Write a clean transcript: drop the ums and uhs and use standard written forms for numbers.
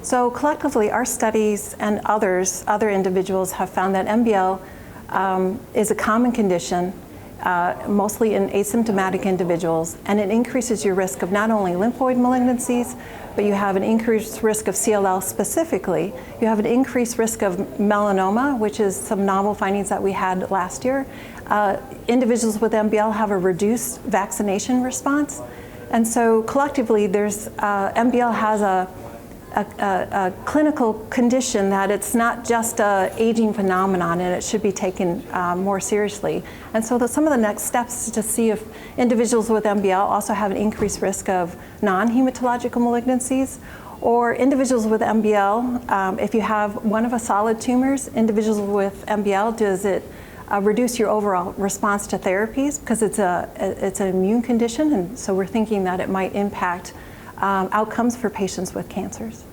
So collectively, our studies and other individuals have found that MBL is a common condition, mostly in asymptomatic individuals, and it increases your risk of not only lymphoid malignancies, but you have an increased risk of CLL specifically. You have an increased risk of melanoma, which is some novel findings that we had last year. Individuals with MBL have a reduced vaccination response. And so collectively, MBL has a clinical condition that it's not just an aging phenomenon, and it should be taken more seriously. And so some of the next steps is to see if individuals with MBL also have an increased risk of non-hematological malignancies, or individuals with MBL, if you have one of a solid tumors, individuals with MBL, does it reduce your overall response to therapies, because it's an immune condition, and so we're thinking that it might impact outcomes for patients with cancers.